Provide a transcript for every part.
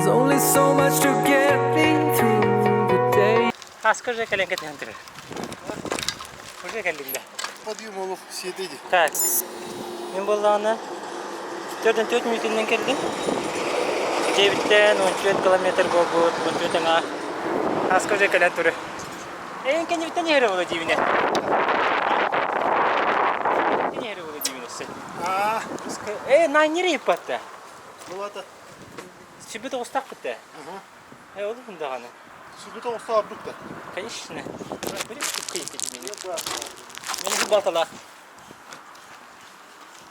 There's only so much to get me through the day. Скажи, коленка, ты антри. Скажи, коленка. Подъем олов сидеть. Так. Мен болғаны 4 минутынан келді. 9-тен 14 километр болбут. 14-ңа. Скажи, коленка туры. Энке не витани хері болу дейміне. Не хері болу дейміне сен. Най не рейпатты. Была-то. Сүбі тоғыстақ бітті. Олы бұндағаны. Суббота устала брукта. Конечно.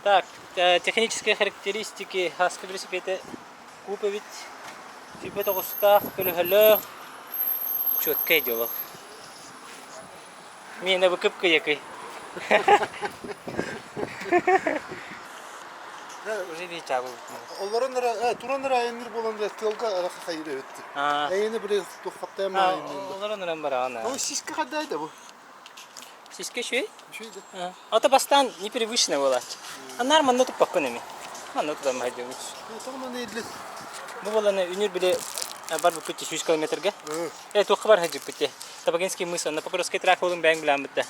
Так, технические характеристики хаска велосипеда куповить. Фибета устав, көлөһөлөр. Чёткое дело. Мен выкыпка якой. Уже вечер. Оларын туран районнер боланда тылга арака кайры өттү. Эйни бир токтоп ма. Оларын барана. О сиска кадайды бу. Сиска шөй? Шөйдө. Это бастан непривычно было. А нормально тут поконами. Ну туда мы идем. Таман эйдле. Бу баланы үнер биле бар бу пути 100 километрге. Это хабар хаҗып пути. Табагинский мыс, на Покровский трак болын бәң белән битте.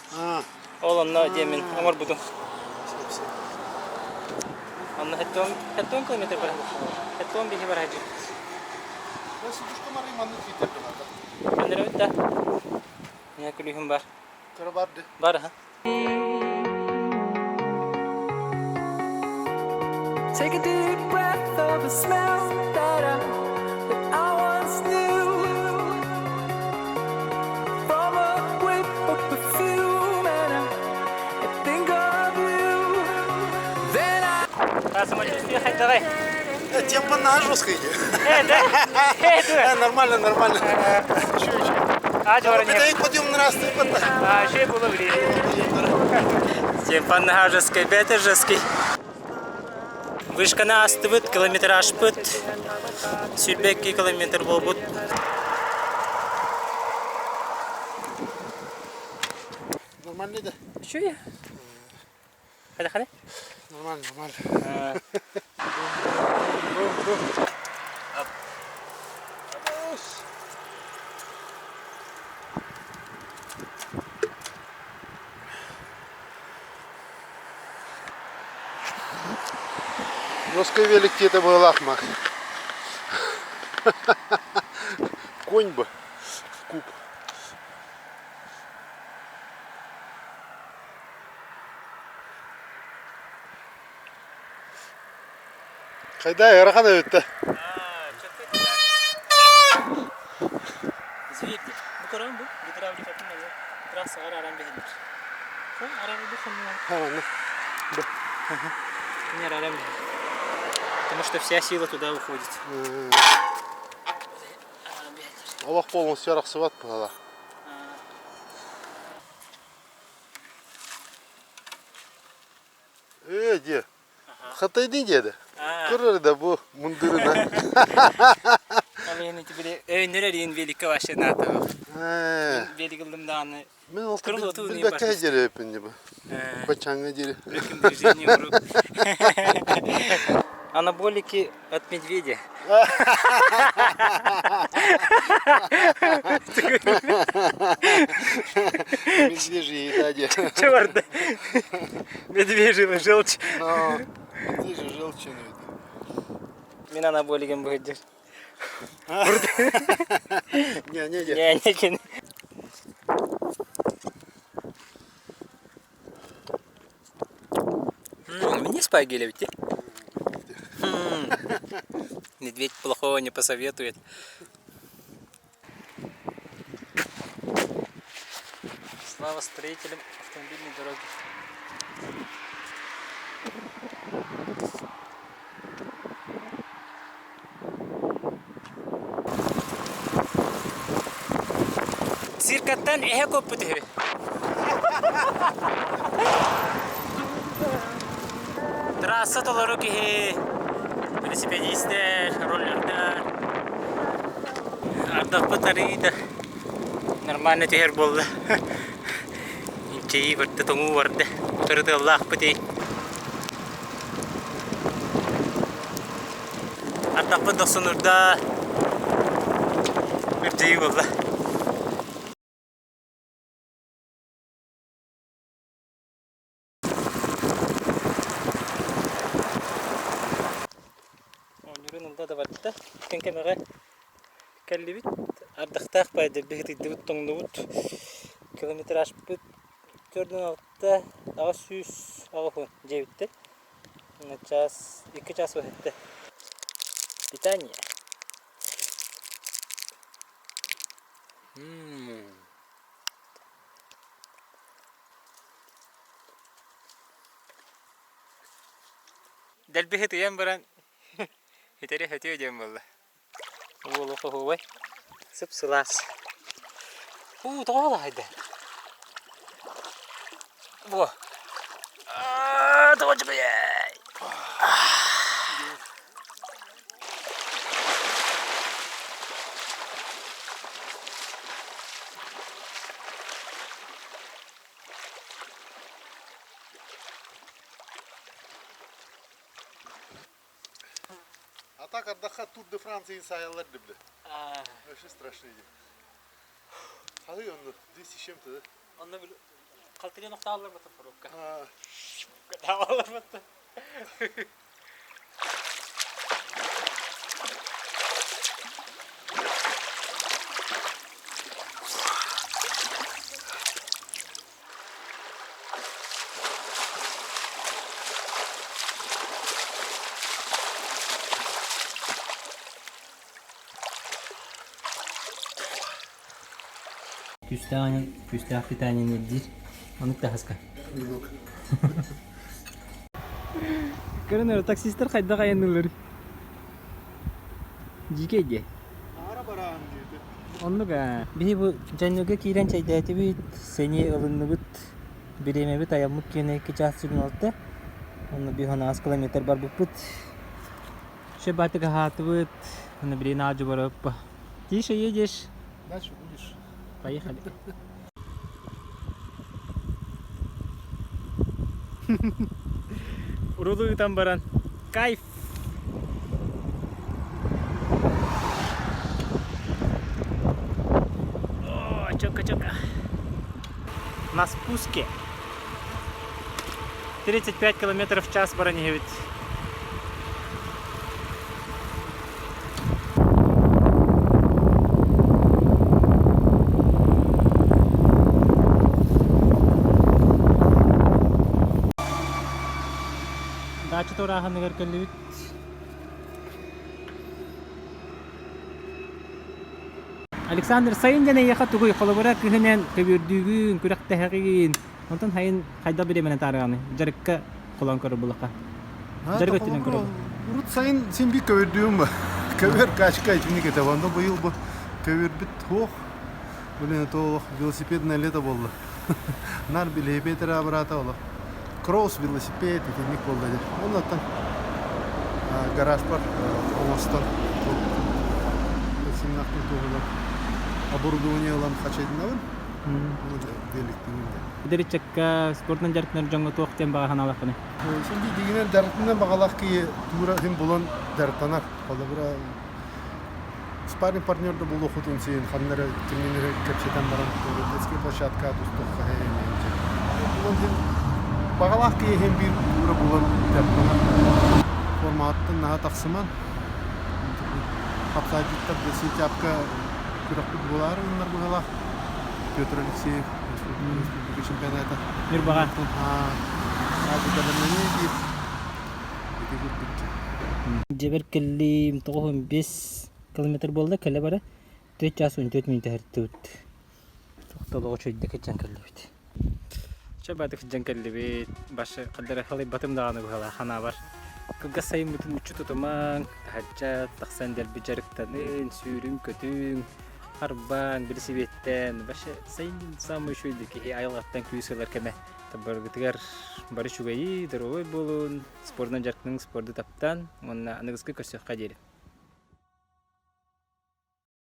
Олонно демен, аңар будым. Анна хеттон километр бар. Хеттон биһи бар хаҗып. Насыл душкамары манны китеп булат. Андыр өтә. Я күлүһүм бар. Кара барды. Бар ха. Take a deep breath of a smell that I once knew. From a whiff of perfume and I think of you. Then I Самочувствие хоть давай. Темпа на жесткой. Да? Нормально. Чуть-чуть. А, говорю, Это и подъем на раз типа. А, ще було время. Темпан на жесткой, бета жесткий. Вышка на астывыт, километраж пыт. Сюрбекки километр болбут. Нормально да? Что я? Ходи. Нормально. Жесткий велик где-то был лахмах. Конь бы в куб. Кайда ярахана өтті. Звикли. Bu karan bu. Gidravlik atın da trassa araran behilir. Sen araran bu konu. Не araran behilir. Потому что вся сила туда уходит. Аллах полностью ярахсыват была. Де? Хатайды деді. Көрір да бұл мұндырына. Алайны тебе өйнерерин велика ваша НАТО. Великилдим даны. Мен алтын білбәкке жері өпін де бұл. Бачаңға жері. Анаболики от медведя. Медвежья еда де. Черт! Медвежий желчь. Медвежья желчину. Мен анаболиком будет. Не. Мне спагели ведь. Медведь плохого не посоветует. Слава строителям автомобильной дороги. Сиркаттан эхе көп бүтү. Трасса толору ки велосипедистер, роллердер. Ардак батареида. Нормально тегер болду. Инчеи барды, тоңу барды. Турды Аллах бити. Ардак бат досунурда Ürteyi valla. Onurun ılda da vardı da. Kenkemeğe kellibit. Ardaqtaq baydı. Bihti toңнубут. Kilometr aşpıt. Gördün altta. Ağa süs. Ağa hun. Cevitti. Час. 2 час vahitte. Питание. Дәл бихет уян баран. Хитери хәтио дем булды. Ол оқы хуй. Сып-сылас. Тоғала хайда. Во. Тоғачы бияй. А так отдыхать Тур де Франции саялар дебли. Вообще страшно идет. Халы он 200 с чем-то, да? Онда бил калтыгы нокта алар бата форукка. А, Алар бата. Küstah питание nedir? Onu da haska. Көрінер, таксистер қайда қайынылыр. Жекеге. ара баран дейді. Оннуга. Бихи bu жаннуга кирен чайдайты бит, сени ылынны бит, биреме бит аямык кене 2 час сүрін алты. Онны бихи 10 километр бар бит. Шебатыга хаты бит, оны бирене ажы барып. Тише едешь. Дальше будешь. Поехали. Урулуу там баран. Кайф. О, чока-чока. На спуске. 35 километров в час бараневит. Дача торахан негер келлибит. Александр сайын жана яха тугуй колобора кыһынен көбүрдүгүн күрәктәһәгин. Онтон хайын кайда биремене тарыганы. Жарыкка колон көрү булакка. Жарык өтүнөн көрү. Урут сайын сен бик көвердүм ба. Көвер качка ичине кетеп анда быйыл бу көвер бит хох. Булен то велосипедное лето болду. Нар велосипед абрата болду. Кросс велосипед итинник болду деп. Ондан гараж бар, Омостон. Синнахты тоголо. Оборудование улам хачайдынабын. Деречекка спортун жарыктын жоңго токтен багахан алакны. Şimdi diginen dertinden bakalak ki tura hem bulan dertanar. Kala bira sparring partner de bulu khutun sin khanlara kimnere kapçetan baran eski площадка dostuk hayemeyince. Bulan hem bakalak ki hem bir tura bulan dertanar. Formatın naha taksıman. Hapsaydıkta desi çapka kurakut bular onlar bakalak. Петр Алексеев, республика чемпионата. Мир бага. Жебер келли 95 километр болду, келе бара 4 час 14 минут хертүт. Токтолого чөйдө кеткен келлибит. Чабадык жанкеллибит, башы калдара халый батымдаганы бала хана бар. Кылга сайын бүтүн үчү тутуман, хача таксан дел бижарыктанын, сүйрүн көтүн, харбан, билсибеттен, башы сайын самый шөйдүки айылгаттан күйсөлөр кеме. Табаргытыгар бары шугайы, дорогой болун, спордан жаркның спорды таптан, онна анығызғы көсөк қадері.